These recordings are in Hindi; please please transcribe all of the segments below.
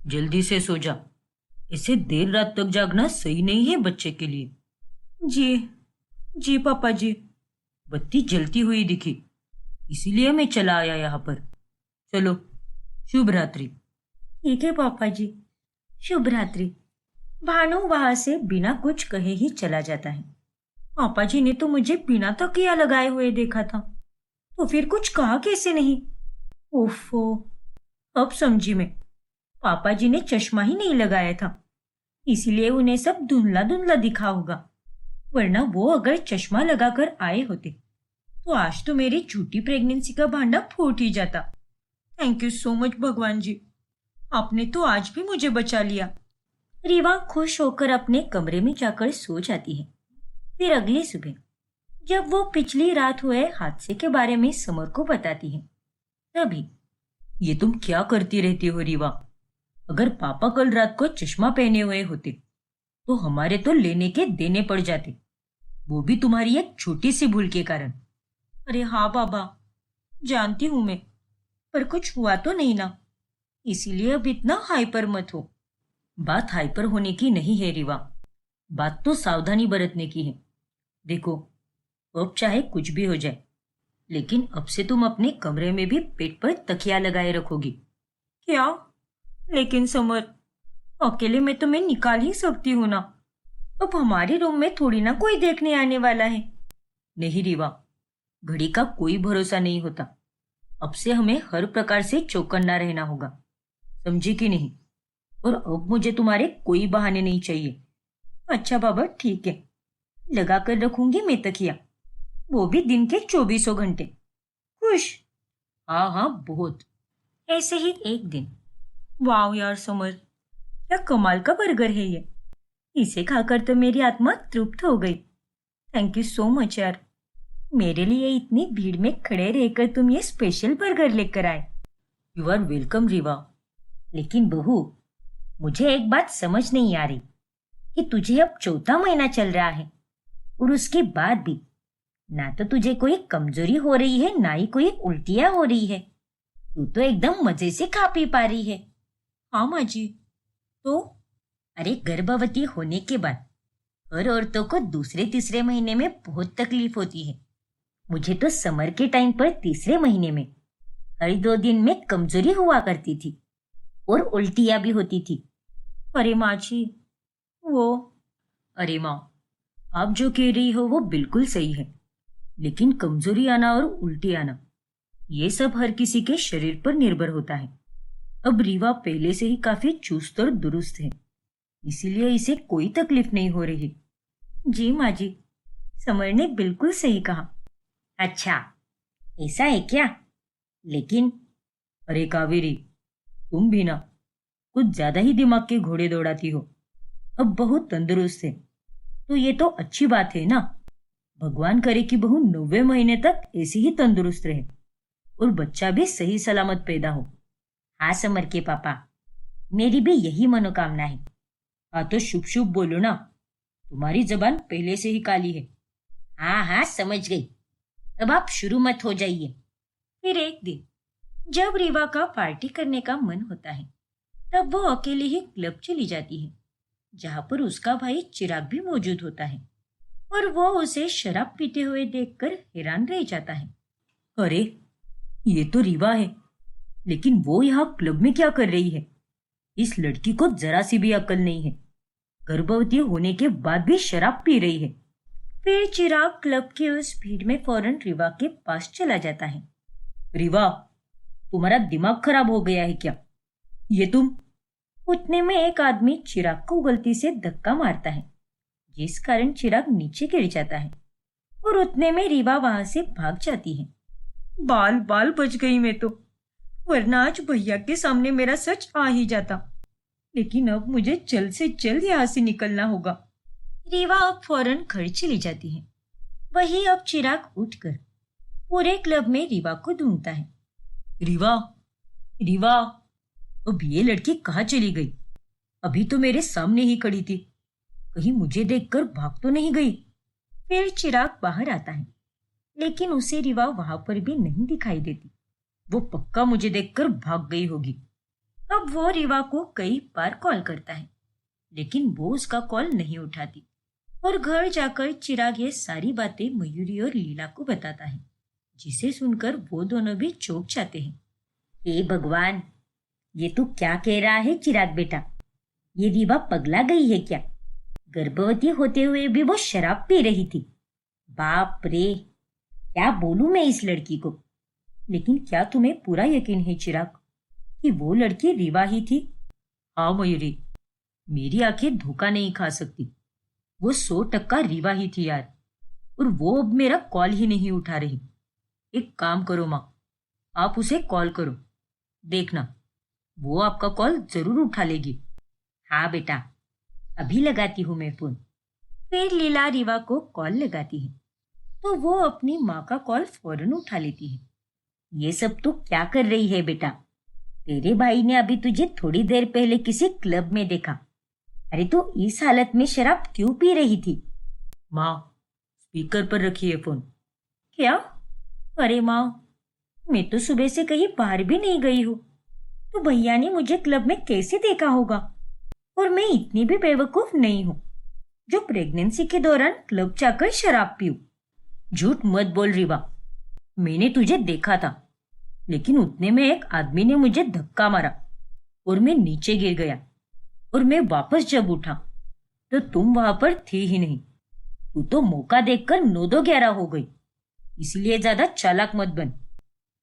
जल्दी से सो जा। इसे देर रात तक जागना सही नहीं है बच्चे के लिए। जी, जी पापा जी। बत्ती जलती हुई दिखी, इसीलिए मैं चला आया यहाँ पर। चलो, शुभ रात्रि। ठीक है पापा जी, शुभ रात्रि। भानु वहां से बिना कुछ कहे ही चला जाता है। पापा जी ने तो मुझे बिना तकिया लगाए हुए देखा था, तो फिर कुछ कहा कैसे नहीं? ओफो, अब समझी मैं। पापा जी ने चश्मा ही नहीं लगाया था, इसीलिए उन्हें सब धुंधला धुंधला दिखा होगा। वरना वो अगर चश्मा लगाकर आए होते तो आज तो मेरी झूठी प्रेगनेंसी का भांडा फूट ही जाता। थैंक यू सो मच भगवान जी, आपने तो आज भी मुझे बचा लिया। रीवा खुश होकर अपने कमरे में जाकर सो जाती है। फिर अगली सुबह जब वो पिछली रात हुए हादसे के बारे में समर को बताती है, तभी ये तुम क्या करती रहती हो रीवा? अगर पापा कल रात को चश्मा पहने हुए होते तो हमारे तो लेने के देने पड़ जाते, वो भी तुम्हारी एक छोटी सी भूल के कारण। अरे हाँ बाबा, जानती हूं मैं, पर कुछ हुआ तो नहीं ना, इसीलिए अब इतना हाइपर मत हो। बात हाइपर होने की नहीं है रीवा, बात तो सावधानी बरतने की है। देखो, अब चाहे कुछ भी हो जाए, लेकिन अब से तुम अपने कमरे में भी पेट पर तकिया लगाए रखोगी। क्या? लेकिन समर, अकेले में तो मैं निकाल ही सकती हूँ ना। अब हमारे रूम में थोड़ी ना कोई देखने आने वाला है। नहीं रीवा, घड़ी का कोई भरोसा नहीं होता। अब से हमें हर प्रकार से चौकन्ना रहना होगा, समझी कि नहीं? और अब मुझे तुम्हारे कोई बहाने नहीं चाहिए। अच्छा बाबा, ठीक है, लगा कर रखूंगी मैं तकिया, वो भी दिन के 24 घंटे। खुश? हाँ हाँ, बहुत। ऐसे ही एक दिन। वाह यार समर, क्या कमाल का बर्गर है ये। इसे खाकर तो मेरी आत्मा तृप्त हो गई। थैंक यू सो मच यार, मेरे लिए इतनी भीड़ में खड़े रहकर तुम ये स्पेशल बर्गर लेकर आए। You are welcome Riva. लेकिन बहू, मुझे एक बात समझ नहीं आ रही कि तुझे अब चौथा महीना चल रहा है और उसके बाद भी ना तो तुझे कोई कमजोरी हो रही है, ना ही कोई उल्टियां हो रही है। तू तो एकदम मजे से खा पी पा रही है। हाँ माँ जी। तो अरे, गर्भवती होने के बाद हर औरतों को दूसरे तीसरे महीने में बहुत तकलीफ होती है। मुझे तो समर के टाइम पर तीसरे महीने में हर 2 दिन में कमजोरी हुआ करती थी और उल्टियां भी होती थी। अरे माँ जी, वो अरे माँ, आप जो कह रही हो वो बिल्कुल सही है, लेकिन कमजोरी आना और उल्टी आना ये सब हर किसी के शरीर पर निर्भर होता है। अब रीवा पहले से ही काफी चुस्त और दुरुस्त है, इसीलिए इसे कोई तकलीफ नहीं हो रही। जी माँ जी, समर ने बिल्कुल सही कहा। अच्छा, ऐसा है क्या? लेकिन अरे कावेरी, तुम भी ना कुछ ज्यादा ही दिमाग के घोड़े दौड़ाती हो। अब बहुत तंदुरुस्त है तो ये तो अच्छी बात है ना। भगवान करे कि बहू 90 महीने तक ऐसी ही तंदुरुस्त रहे और बच्चा भी सही सलामत पैदा हो। हाँ समर के पापा, मेरी भी यही मनोकामना है। हाँ तो शुभ शुभ बोलो ना, तुम्हारी जबान पहले से ही काली है। हाँ हाँ, समझ गई, अब आप शुरू मत हो जाइए। फिर एक दिन जब रीवा का पार्टी करने का मन होता है, तब वो अकेले ही क्लब चली जाती है, जहां पर उसका भाई चिराग भी मौजूद होता है और वो उसे शराब पीते हुए देखकर हैरान रह जाता है। अरे, ये तो रीवा है, लेकिन वो यहाँ क्लब में क्या कर रही है? इस लड़की को जरा सी भी अकल नहीं है, गर्भवती होने के बाद भी शराब पी रही है। फिर चिराग क्लब की उस भीड़ में फौरन रीवा के पास चला जाता है। रीवा, तुम्हारा दिमाग खराब हो गया है क्या? ये तुम उतने में एक आदमी चिराग को गलती से धक्का मारता है, जिस कारण चिराग नीचे गिर जाता है और उतने में रीवा वहां से भाग जाती है। बाल बाल बच गई मैं तो, वरना आज भैया के सामने मेरा सच आ ही जाता। लेकिन अब मुझे जल्द से जल्द यहाँ से निकलना होगा। रीवा अब फौरन घर चली जाती है। वही अब चिराग उठकर पूरे क्लब में रीवा को ढूंढता है। रीवा, रीवा, अब ये लड़की कहाँ चली गई? अभी तो मेरे सामने ही खड़ी थी, कहीं मुझे देखकर भाग तो नहीं गई? फिर चिराग बाहर आता है, लेकिन उसे रीवा वहां पर भी नहीं दिखाई देती। वो पक्का मुझे देखकर भाग गई होगी। अब वो रीवा को कई बार कॉल करता है, लेकिन वो उसका कॉल नहीं उठाती और घर जाकर चिराग ये सारी बातें मयूरी और लीला को बताता है, जिसे सुनकर वो दोनों भी चौंक जाते हैं। हे भगवान, ये तू क्या कह रहा है चिराग बेटा? ये रीवा पगला गई है क्या? गर्भवती होते हुए भी वो शराब पी रही थी। बाप रे, क्या बोलूं मैं इस लड़की को। लेकिन क्या तुम्हें पूरा यकीन है चिराग कि वो लड़की रीवा ही थी? हाँ मयूरी, मेरी आंखें धोखा नहीं खा सकती। वो 100% रीवा ही थी यार। और वो अब मेरा कॉल ही नहीं उठा रही। एक काम करो माँ, आप उसे कॉल करो, देखना वो आपका कॉल जरूर उठा लेगी। हाँ बेटा, अभी लगाती हूँ मैं फोन। फिर लीला रीवा को कॉल लगाती है तो वो अपनी माँ का कॉल फौरन उठा लेती है। ये सब तू क्या कर रही है बेटा? तेरे भाई ने अभी तुझे थोड़ी देर पहले किसी क्लब में देखा। अरे तू इस हालत में शराब क्यों पी रही थी? माँ, स्पीकर पर रखिए फोन। क्या? अरे माँ, मैं तो सुबह से कहीं बाहर भी नहीं गई हूँ, तो भैया ने मुझे क्लब में कैसे देखा होगा? और मैं इतनी भी बेवकूफ नहीं हूँ जो प्रेगनेंसी के दौरान क्लब जाकर शराब पीऊं। झूठ मत बोल रीवा, मैंने तुझे देखा था, लेकिन उतने में एक आदमी ने मुझे धक्का मारा और मैं नीचे गिर गया। और मैं वापस जब उठा तो तुम वहां पर थी ही नहीं। तू तो मौका देखकर 9-2-11 हो गई, इसलिए ज्यादा चालाक मत बन।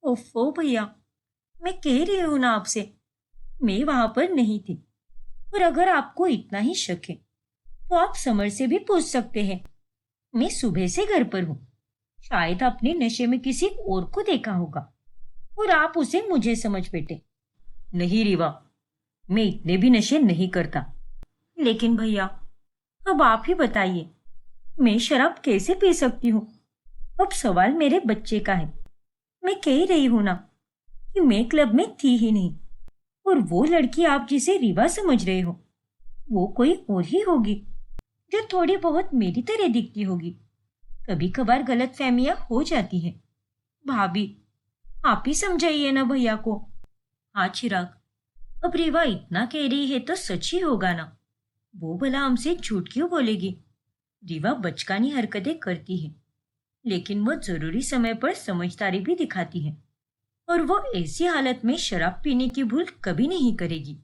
ओफो भैया, मैं कह रही हूं ना आपसे, मैं वहां पर नहीं थी। और अगर आपको इतना ही शक है तो आप समर से भी पूछ सकते हैं। मैं सुबह से घर पर हूँ। शायद आपने नशे में किसी और को देखा होगा और आप उसे मुझे समझ बैठे। नहीं रीवा, मैं इतने भी नशे नहीं करता। लेकिन भैया, अब आप ही बताइए, मैं शराब कैसे पी सकती हूँ? अब सवाल मेरे बच्चे का है। मैं कह रही हूँ ना कि मैं क्लब में थी ही नहीं। और वो लड़की आप जिसे रीवा समझ रहे हो, वो कोई और ही होगी जो थोड़ी बहुत मेरी तरह दिखती होगी। कभी कभार गलत फहमियां हो जाती हैं। भाभी, आप ही समझाइए ना भैया को। हाँ चिराग, अब रीवा इतना कह रही है तो सच ही होगा ना। वो भला हमसे झूठ क्यों बोलेगी? रीवा बचकानी हरकतें करती है, लेकिन वो जरूरी समय पर समझदारी भी दिखाती है। और वो ऐसी हालत में शराब पीने की भूल कभी नहीं करेगी।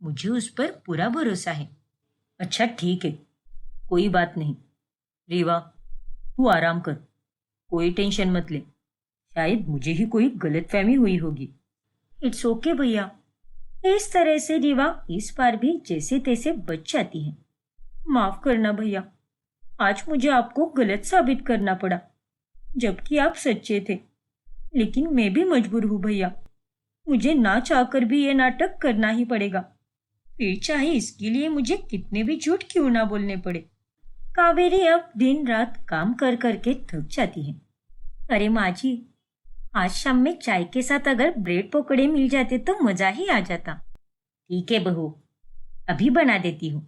मुझे उस पर पूरा भरोसा है। अच्छा ठीक है, कोई बात नहीं। रीवा, तू आराम कर, कोई टेंशन मत ले। शायद मुझे ही कोई गलतफहमी हुई होगी। इट्स ओके भैया। इस तरह से रीवा इस बार भी जैसे तैसे बच जाती है। माफ करना भैया, आज मुझे आपको गलत साबित करना पड़ा, जबकि आप सच्चे थे। लेकिन मैं भी मजबूर हूँ भैया, मुझे ना चाहकर भी ये नाटक करना ही पड़ेगा। फिर चाहे इसके लिए मुझे कितने भी झूठ क्यों ना बोलने पड़े। कावेरी अब दिन रात काम कर करके थक जाती है। अरे माँ जी, आज शाम में चाय के साथ अगर ब्रेड पकौड़े मिल जाते तो मजा ही आ जाता। ठीक है बहू, अभी बना देती हूँ।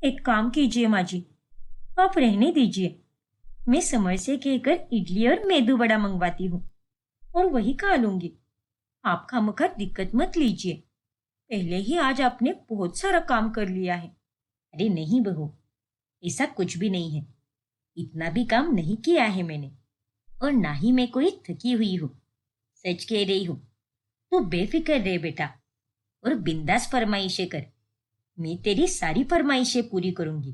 एक काम कीजिए माँ जी, आप रहने दीजिए। मैं समर से कहकर इडली और मेदू वड़ा मंगवाती हूँ और वही खा लूंगी। आप खामखा दिक्कत मत लीजिए। पहले ही आज आपने बहुत सारा काम कर लिया है। अरे नहीं बहू, ऐसा कुछ भी नहीं है। इतना भी काम नहीं किया है मैंने, और ना ही मैं कोई थकी हुई हूँ। सच कह रही हूँ। तू बेफिक्र रहे बेटा और बिंदास फरमाइशें कर। मैं तेरी सारी फरमाइशें पूरी करूंगी।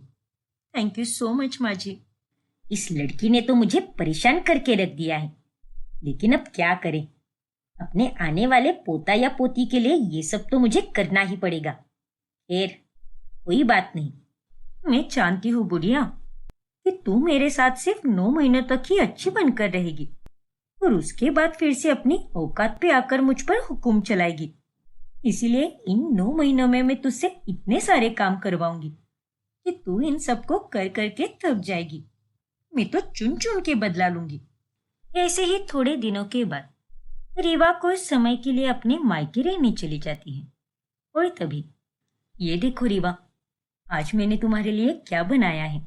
थैंक यू सो मच माँ जी। इस लड़की ने तो मुझे परेशान करके रख दिया है, लेकिन अब क्या करें? अपने आने वाले पोता या पोती के लिए ये सब तो मुझे करना ही पड़ेगा। खैर, कोई बात नहीं। मैं जानती हूँ बुढ़िया कि तू मेरे साथ सिर्फ 9 महीनों तक ही अच्छी बनकर रहेगी और उसके बाद फिर से अपनी औकात पे आकर मुझ पर हुक्म चलाएगी। इसीलिए इन 9 महीनों में मैं तुझसे इतने सारे काम करवाऊंगी कि तू इन सबको कर करके थक जाएगी। मैं तो चुन चुन के बदला लूंगी। ऐसे ही थोड़े दिनों के बाद रीवा कुछ समय के लिए अपने मायके रहने चली जाती है। और तभी, ये देखो रीवा, आज मैंने तुम्हारे लिए क्या बनाया है।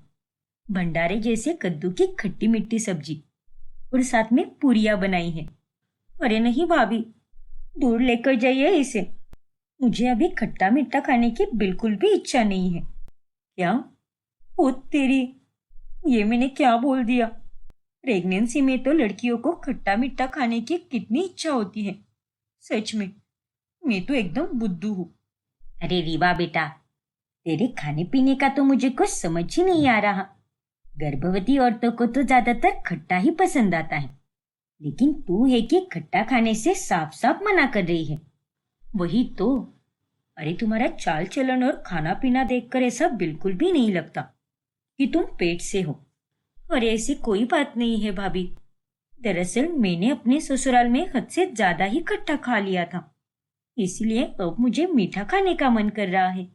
भंडारे जैसे कद्दू की खट्टी मिट्टी सब्जी और साथ में पूरियां बनाई है। अरे नहीं भाभी, दूर लेकर जाइए इसे। मुझे अभी खट्टा मीठा खाने की बिल्कुल भी इच्छा नहीं है। क्या? ओ तेरी, ये मैंने क्या बोल दिया? प्रेगनेंसी में तो लड़कियों को खट्टा मीठा खाने की कितनी इच्छा होती है। सच में मैं तो एकदम बुद्धू हूँ। अरे रीवा बेटा, तेरे खाने पीने का तो मुझे कुछ समझ ही नहीं आ रहा। गर्भवती औरतों को तो ज्यादातर खट्टा ही पसंद आता है, लेकिन तू है कि खट्टा खाने से साफ साफ मना कर रही है। वही तो। अरे तुम्हारा चाल चलन और खाना पीना देखकर ऐसा बिल्कुल भी नहीं लगता कि तुम पेट से हो। और ऐसी कोई बात नहीं है भाभी। दरअसल मैंने अपने ससुराल में हद से ज्यादा ही खट्टा खा लिया था, इसलिए अब मुझे मीठा खाने का मन कर रहा है।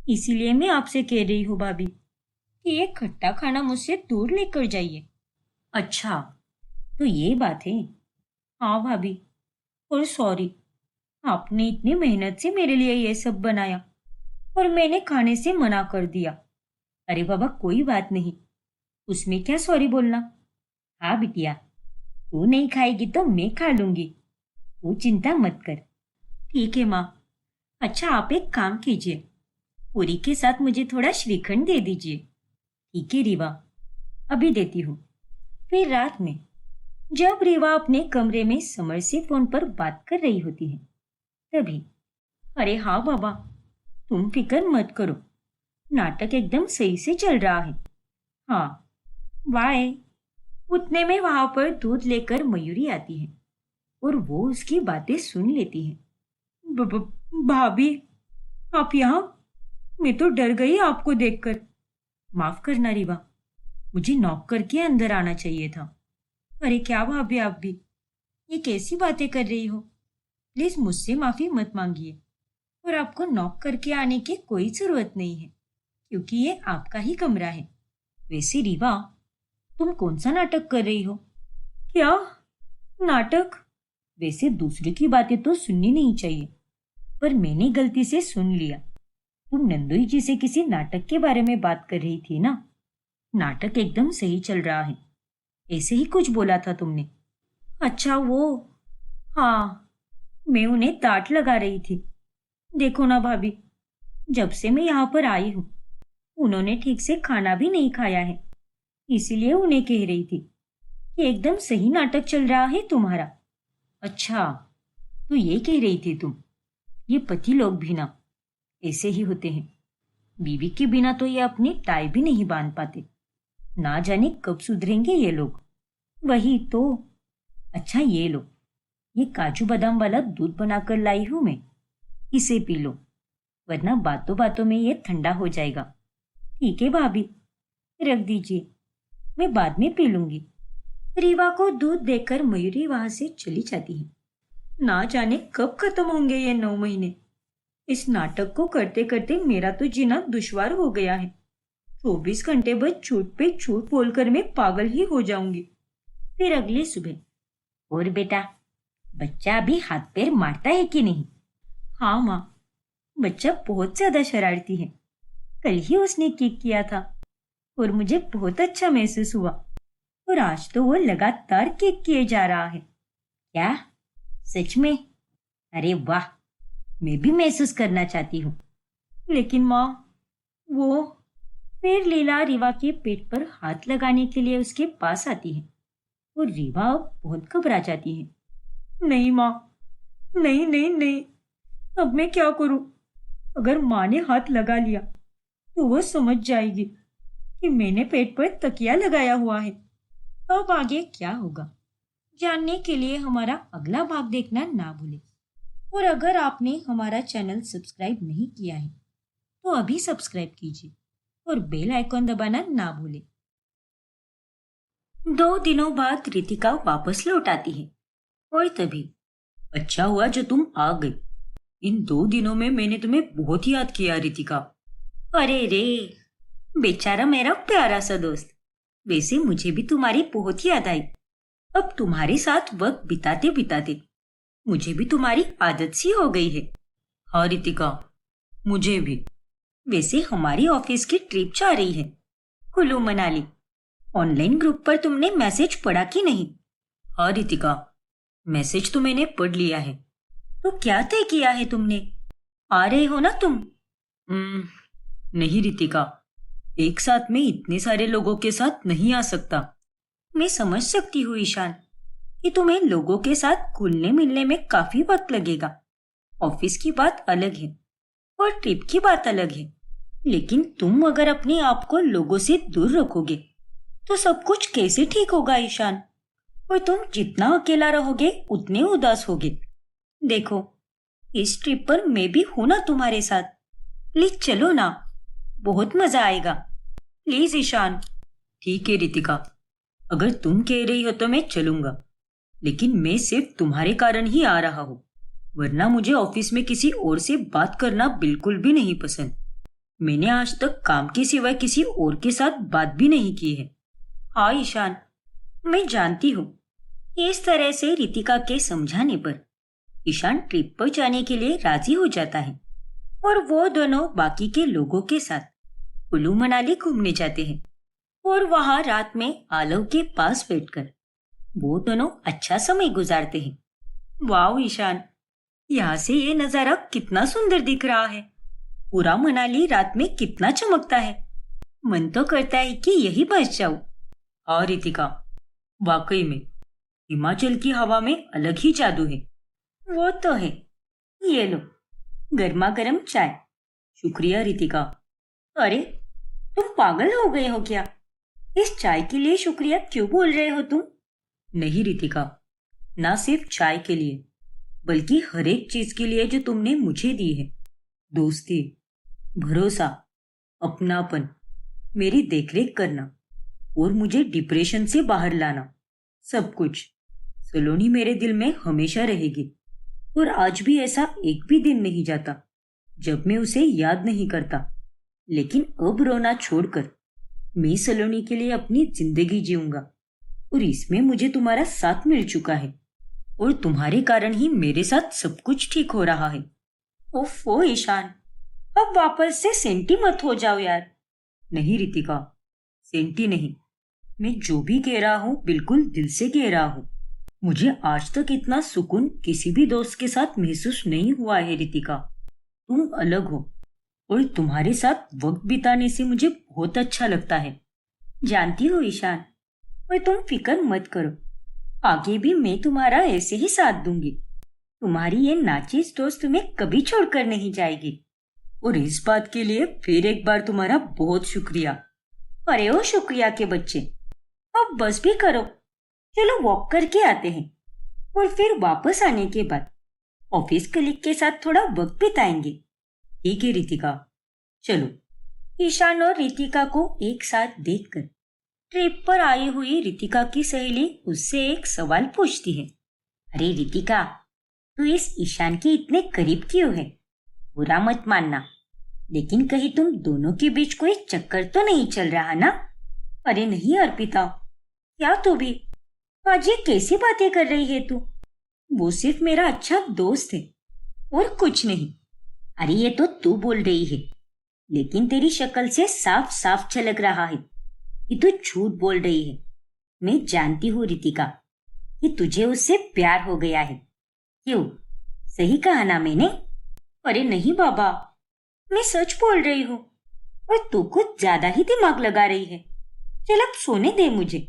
इसीलिए मैं आपसे कह रही हूँ भाभी कि ये खट्टा खाना मुझसे दूर लेकर जाइए। अच्छा, तो ये बात है। हाँ भाभी, और सॉरी, आपने इतनी मेहनत से मेरे लिए ये सब बनाया और मैंने खाने से मना कर दिया। अरे बाबा कोई बात नहीं, उसमें क्या सॉरी बोलना। हाँ बिटिया, तू नहीं खाएगी तो मैं खा लूंगी, तू चिंता मत कर। ठीक है माँ। अच्छा आप एक काम कीजिए, पूरी के साथ मुझे थोड़ा श्रीखंड दे दीजिए। ठीक है रीवा, अभी देती हूँ। फिर रात में जब रीवा अपने कमरे में समर से फोन पर बात कर रही होती है, तभी अरे हाँ बाबा, तुम फिक्र मत करो, नाटक एकदम सही से चल रहा है। हाँ वाह। उतने में वहां पर दूध लेकर मयूरी आती है और वो उसकी बातें सुन लेती है। भाभी, आप यहाँ? मैं तो डर गई आपको देखकर। माफ करना रीवा, मुझे नॉक करके अंदर आना चाहिए था। अरे क्या भाभी आप भी, ये कैसी बातें कर रही हो? प्लीज मुझसे माफी मत मांगिए, और आपको नॉक करके आने की कोई जरूरत नहीं है, क्योंकि ये आपका ही कमरा है। वैसे रीवा, तुम कौन सा नाटक कर रही हो? क्या नाटक? वैसे दूसरे की बातें तो सुननी नहीं चाहिए, पर मैंने गलती से सुन लिया। तुम नंदोई जी से किसी नाटक के बारे में बात कर रही थी ना? नाटक एकदम सही चल रहा है, ऐसे ही कुछ बोला था तुमने। अच्छा वो, हाँ, मैं उन्हें डांट लगा रही थी। देखो ना भाभी, जब से मैं यहाँ पर आई हूँ उन्होंने ठीक से खाना भी नहीं खाया है, इसीलिए उन्हें कह रही थी कि एकदम सही नाटक चल रहा है तुम्हारा। अच्छा, तो ये कह रही थी तुम? ये पति लोग भी ना ऐसे ही होते हैं, बीवी के बिना तो ये अपनी टाई भी नहीं बांध पाते। ना जाने कब सुधरेंगे ये लोग। वही तो। अच्छा ये लो, ये काजू बादाम वाला दूध बनाकर लाई हूं मैं, इसे पी लो, वरना बातों बातों में ये ठंडा हो जाएगा। ठीक है भाभी, रख दीजिए, मैं बाद में पी लूंगी। रीवा को दूध देकर मयूरी वहां से चली जाती है। ना जाने कब खत्म होंगे ये 9 महीने। इस नाटक को करते करते मेरा तो जीना दुश्वार हो गया है। 24 घंटे बस झूठ पे झूठ बोलकर मैं पागल ही हो जाऊंगी। फिर अगली सुबह, और बेटा, बच्चा अभी हाथ पैर मारता है कि नहीं? हाँ माँ, बच्चा बहुत ज्यादा शरारती है। कल ही उसने केक किया था और मुझे बहुत अच्छा महसूस हुआ, और आज तो वो लगातार केक किए जा रहा है। क्या? सच में? अरे वाह, मैं भी महसूस करना चाहती हूँ। लेकिन माँ, वो। फिर लीला रीवा के पेट पर हाथ लगाने के लिए उसके पास आती है और रीवा बहुत घबरा जाती है। नहीं माँ, नहीं नहीं नहीं, अब मैं क्या करूं? अगर माँ ने हाथ लगा लिया तो वो समझ जाएगी कि मैंने पेट पर तकिया लगाया हुआ है। अब आगे क्या होगा जानने के लिए हमारा अगला भाग देखना ना भूलें। और अगर आपने हमारा चैनल सब्सक्राइब नहीं किया है तो अभी सब्सक्राइब कीजिए और बेल आइकॉन दबाना ना भूलें। 2 दिनों बाद रितिका वापस लौट आती है और तभी, अच्छा हुआ जो तुम आ गई। इन 2 दिनों में मैंने तुम्हें बहुत याद किया रितिका। अरे रे, बेचारा मेरा प्यारा सा दोस्त। वैसे मुझे भी तुम्हारी बहुत याद आई। अब तुम्हारे साथ वक्त बिताते बिताते मुझे भी तुम्हारी आदत सी हो गई है। हाँ रितिका, मुझे भी। वैसे हमारी ऑफिस की ट्रिप जा रही है, कुल्लू मनाली। ऑनलाइन ग्रुप पर तुमने मैसेज पढ़ा कि नहीं? हाँ रितिका, मैसेज तो मैंने पढ़ लिया है। तो क्या तय किया है तुमने? आ रहे हो ना तुम? नहीं रितिका, एक साथ में इतने सारे लोगों के साथ नहीं आ सकता। मैं समझ सकती हूँ ईशान कि तुम्हें लोगों के साथ घुलने मिलने में काफी वक्त लगेगा। ऑफिस की बात अलग है और ट्रिप की बात अलग है, लेकिन तुम अगर अपने आप को लोगों से दूर रखोगे तो सब कुछ कैसे ठीक होगा ईशान? और तुम जितना अकेला रहोगे उतने उदास होगे। देखो, इस ट्रिप पर मैं भी हूं ना तुम्हारे साथ। प्लीज चलो ना, बहुत मजा आएगा। प्लीज ईशान। ठीक है रितिका, अगर तुम कह रही हो तो मैं चलूंगा, लेकिन मैं सिर्फ तुम्हारे कारण ही आ रहा हूँ, वरना मुझे ऑफिस में किसी और से बात करना बिल्कुल भी नहीं पसंद। मैंने आज तक काम के सिवाय किसी और के साथ बात भी नहीं की है। हाँ ईशान, मैं जानती हूँ। इस तरह से रितिका के समझाने पर ईशान ट्रिप पर जाने के लिए राजी हो जाता है और वो दोनों बाकी के लोगों के साथ कुल्लू मनाली घूमने जाते हैं। और वहां रात में आलव के पास बैठकर वो दोनों अच्छा समय गुजारते हैं। वाह ईशान, यहाँ से ये नजारा कितना सुंदर दिख रहा है। पूरा मनाली रात में कितना चमकता है। मन तो करता है कि यही बस जाऊं। हाँ रितिका, वाकई में हिमाचल की हवा में अलग ही जादू है। वो तो है। ये लो, गर्मा गर्म चाय। शुक्रिया रितिका। अरे, तुम पागल हो गए हो क्या? इस चाय के लिए शुक्रिया क्यों बोल रहे हो तुम? नहीं रितिका, ना सिर्फ चाय के लिए, बल्कि हर एक चीज के लिए जो तुमने मुझे दी है। दोस्ती, भरोसा, अपनापन, मेरी देखरेख करना और मुझे डिप्रेशन से बाहर लाना, सब कुछ। सलोनी मेरे दिल में हमेशा रहेगी और आज भी ऐसा एक भी दिन नहीं जाता जब मैं उसे याद नहीं करता। लेकिन अब रोना छोड़कर मैं सलोनी के लिए अपनी जिंदगी जीऊंगा और इसमें मुझे तुम्हारा साथ मिल चुका है और तुम्हारे कारण ही मेरे साथ सब कुछ ठीक हो रहा है। ओफो ईशान, अब वापस से सेंटी मत हो जाओ यार। नहीं रितिका, सेंटी नहीं, मैं जो भी कह रहा हूँ बिल्कुल दिल से कह रहा हूँ। मुझे आज तक इतना सुकून किसी भी दोस्त के साथ महसूस नहीं हुआ है रितिका। तुम अलग हो और तुम्हारे साथ वक्त बिताने से मुझे बहुत अच्छा लगता है। जानती हो ईशान, और तुम फिक्र मत करो, आगे भी मैं तुम्हारा ऐसे ही साथ दूंगी। तुम्हारी ये नाचिस दोस्त तुम्हें कभी छोड़कर नहीं जाएगी। और इस बात के लिए फिर एक बार तुम्हारा बहुत शुक्रिया। अरे ओ शुक्रिया के बच्चे, अब बस भी करो। चलो वॉक करके आते हैं और फिर वापस आने के बाद ऑफिस कलीग के साथ थोड़ा वक्त बिताएंगे। ठीक है रितिका, चलो। ईशान और रितिका को एक साथ देखकर ट्रिप पर आई हुई रितिका की सहेली उससे एक सवाल पूछती है। अरे रितिका, तू इस ईशान के इतने करीब क्यों है? बुरा मत मानना, लेकिन कहीं तुम दोनों के बीच कोई चक्कर तो नहीं चल रहा ना? अरे नहीं अर्पिता, क्या तू भी? आज ये कैसी बातें कर रही है तू? वो सिर्फ मेरा अच्छा दोस्त है और कुछ नहीं। अरे ये तो तू बोल रही है, लेकिन तेरी शक्ल से साफ साफ झलक रहा है कि तू झूठ बोल रही है। मैं जानती हूँ रितिका कि तुझे उससे प्यार हो गया है। क्यों, सही कहा ना मैंने? अरे नहीं बाबा, मैं सच बोल रही हूँ और तू कुछ ज्यादा ही दिमाग लगा रही है। चल अब सोने दे मुझे।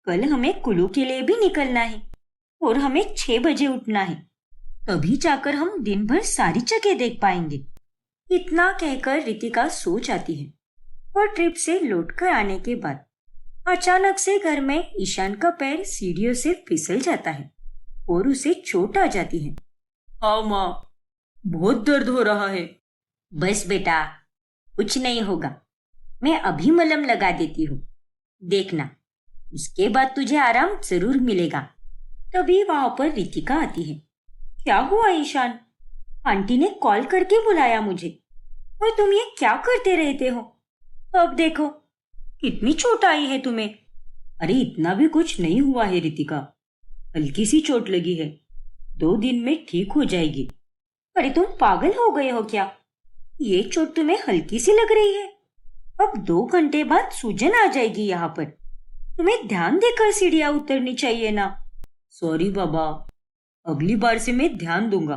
कल हमें कुल्लू के लिए भी निकलना है और हमें 6 बजे उठना है, तभी जाकर हम दिन भर सारी जगह देख पाएंगे। इतना कहकर रितिका सो जाती है और ट्रिप से लौटकर आने के बाद अचानक से घर में ईशान का पैर सीढ़ियों से फिसल जाता है और उसे चोट आ जाती है। हाँ माँ, बहुत दर्द हो रहा है। बस बेटा, कुछ नहीं होगा, मैं अभी मलहम लगा देती हूँ, देखना, उसके बाद तुझे आराम जरूर मिलेगा। तभी वहां पर रितिका आती है। क्या हुआ ईशान? आंटी ने कॉल करके बुलाया मुझे और तुम ये क्या करते रहते हो? अब देखो, कितनी चोट आई है तुम्हें। अरे इतना भी कुछ नहीं हुआ है रितिका, हल्की सी चोट लगी है, 2 दिन में ठीक हो जाएगी। अरे तुम पागल हो गए हो क्या? ये चोट तुम्हें हल्की सी लग रही है, अब 2 घंटे बाद सूजन आ जाएगी यहाँ पर। तुम्हें ध्यान देकर सीढ़ियां उतरनी चाहिए ना। सॉरी बाबा, अगली बार से मैं ध्यान दूंगा।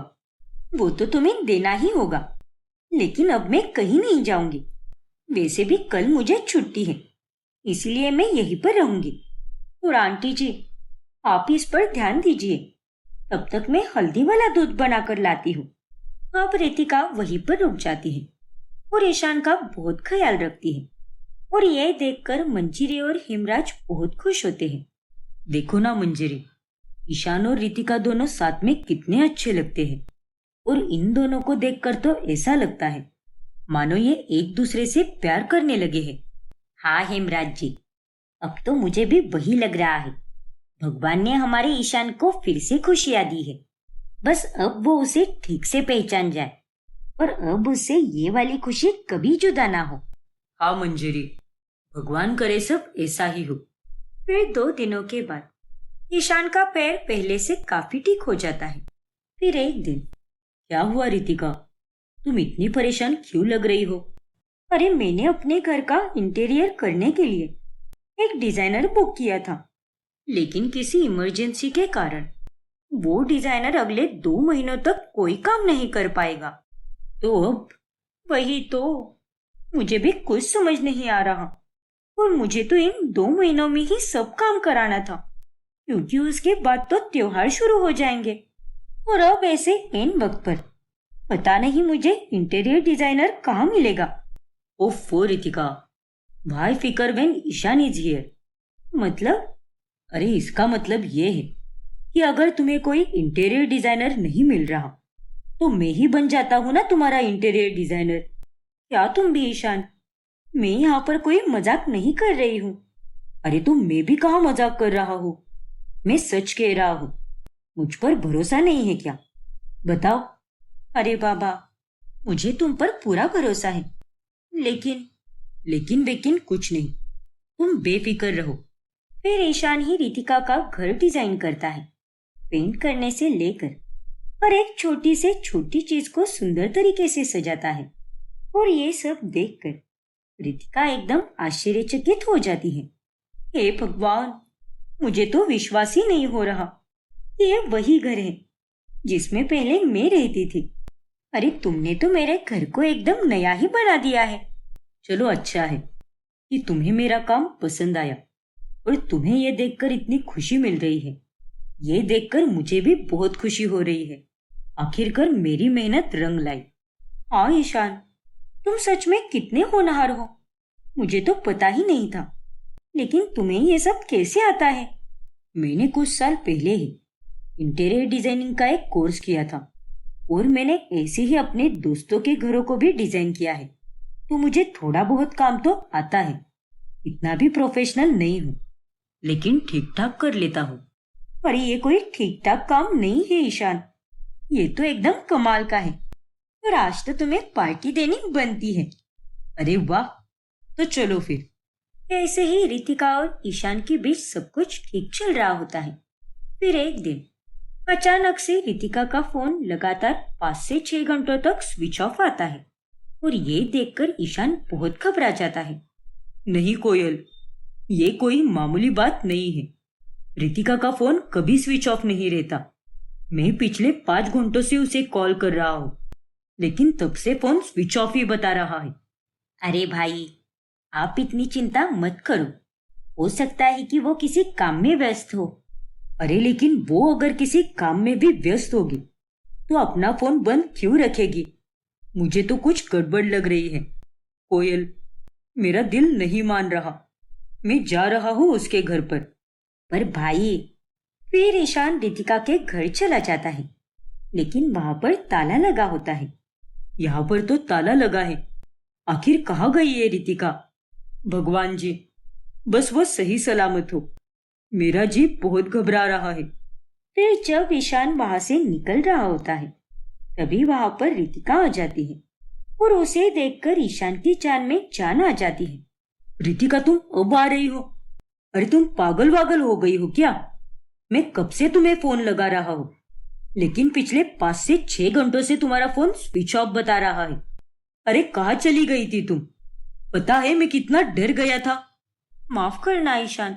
वो तो तुम्हें देना ही होगा। लेकिन अब मैं कहीं नहीं जाऊंगी। वैसे भी कल मुझे छुट्टी है, इसलिए मैं यहीं पर रहूंगी। और आंटी जी, आप इस पर ध्यान दीजिए। तब तक मैं हल्दी वाला दूध बनाकर लाती हूँ। अब रितिका वहीं पर रुक जाती है और ईशान का बहुत ख्याल रखती है। और यह देखकर मंजिरी और हिमराज बहुत खुश होते हैं। देखो ना मंजरी, ईशान और रितिका दोनों साथ में कितने अच्छे लगते हैं। और इन दोनों को देखकर तो ऐसा लगता है मानो ये एक दूसरे से प्यार करने लगे हैं। हाँ हेमराज जी, अब तो मुझे भी वही लग रहा है। भगवान ने हमारे ईशान को फिर से खुशियां दी है। बस अब वो उसे ठीक से पहचान जाए और अब उससे ये वाली खुशी कभी जुदा ना हो। हाँ मंजरी, भगवान करे सब ऐसा ही हो। फिर 2 दिनों के बाद ईशान का पैर पहले से काफी ठीक हो जाता है। फिर एक दिन, क्या हुआ रितिका, तुम इतनी परेशान क्यों लग रही हो? अरे मैंने अपने घर का इंटीरियर करने के लिए एक डिजाइनर बुक किया था, लेकिन किसी इमरजेंसी के कारण वो डिजाइनर अगले 2 महीनों तक कोई काम नहीं कर पाएगा। तो अब? वही तो, मुझे भी कुछ समझ नहीं आ रहा। और मुझे तो इन 2 महीनों में ही सब काम कराना था, क्योंकि उसके बाद तो त्योहार शुरू हो जाएंगे। और अब ऐसे एन वक्त पर पता नहीं मुझे इंटीरियर डिजाइनर कहाँ मिलेगा। ओफो रितिका, व्हाई फिकर व्हेन ईशान इज हियर? मतलब? अरे इसका मतलब ये है कि अगर तुम्हें कोई इंटीरियर डिजाइनर नहीं मिल रहा तो मैं ही बन जाता हूँ ना तुम्हारा इंटीरियर डिजाइनर। क्या तुम भी ईशान? मैं यहाँ पर कोई मजाक नहीं कर रही हूँ। अरे तो मैं भी कहाँ मजाक कर रहा हूँ, मैं सच कह रहा हूँ। मुझ पर भरोसा नहीं है क्या? बताओ। अरे बाबा, मुझे तुम पर पूरा भरोसा है, लेकिन वेकिन कुछ नहीं, तुम बेफिक्र रहो। फिर ईशान ही रितिका का घर डिजाइन करता है, पेंट करने से लेकर और एक छोटी से छोटी चीज को सुंदर तरीके से सजाता है। और ये सब देखकर रितिका एकदम आश्चर्यचकित हो जाती है। हे भगवान, मुझे तो विश्वास ही नहीं हो रहा। ये वही घर है जिसमें पहले मैं रहती थी। अरे तुमने तो मेरे घर को एकदम नया ही बना दिया है। चलो अच्छा है कि तुम्हें मेरा काम पसंद आया और तुम्हें यह देखकर इतनी खुशी मिल रही है। ये देखकर मुझे भी बहुत खुशी हो रही है। आखिरकार मेरी मेहनत रंग लाई। हाँ ईशान, तुम सच में कितने होनहार हो, मुझे तो पता ही नहीं था। लेकिन तुम्हें ये सब कैसे आता है? मैंने कुछ साल पहले ही इंटीरियर डिजाइनिंग का एक कोर्स किया था और मैंने ऐसे ही अपने दोस्तों के घरों को भी डिजाइन किया है, तो मुझे थोड़ा बहुत काम तो आता है। इतना भी प्रोफेशनल नहीं हूँ, लेकिन ठीक ठाक कर लेता हूँ। पर ये कोई ठीक ठाक काम नहीं है ईशान, ये तो एकदम कमाल का है। और आज तो तुम्हें पार्टी देनी बनती है। अरे वाह, तो चलो फिर। ऐसे ही रितिका और ईशान के बीच सब कुछ ठीक चल रहा होता है। फिर एक दिन अचानक से रितिका का फोन लगातार 5 से 6 घंटों तक स्विच ऑफ आता है और ये देखकर ईशान बहुत घबरा जाता है। नहीं कोयल, ये कोई मामूली बात नहीं है। रितिका का फोन कभी स्विच ऑफ नहीं रहता। मैं पिछले 5 घंटों से उसे कॉल कर रहा हूँ, लेकिन तब से फोन स्विच ऑफ ही बता रहा है। अरे भाई, आप इतनी चिंता मत करो, हो सकता है कि वो किसी काम में व्यस्त हो। अरे लेकिन वो अगर किसी काम में भी व्यस्त होगी तो अपना फोन बंद क्यों रखेगी? मुझे तो कुछ गड़बड़ लग रही है। कोयल, मेरा दिल नहीं मान रहा। मैं जा रहा हूँ उसके घर पर। पर भाई, फिर ईशान रितिका के घर चला जाता है, लेकिन वहां पर ताला लगा होता है। यहाँ पर तो ताला लगा है, आखिर कहाँ गई ये रितिका? भगवान जी, बस वो सही सलामत हो। मेरा जी बहुत घबरा रहा है। फिर जब ईशान वहां से निकल रहा होता है, तभी वहां पर रितिका आ जाती है और उसे देखकर ईशान की जान में जान आ जाती है। रितिका, तुम अब आ रही हो? अरे तुम पागल वागल हो गई हो क्या? मैं कब से तुम्हें फोन लगा रहा हूँ, लेकिन पिछले 5 से 6 घंटों से तुम्हारा फोन स्विच ऑफ बता रहा है। अरे कहाँ चली गई थी तुम? पता है मैं कितना डर गया था। माफ करना ईशान,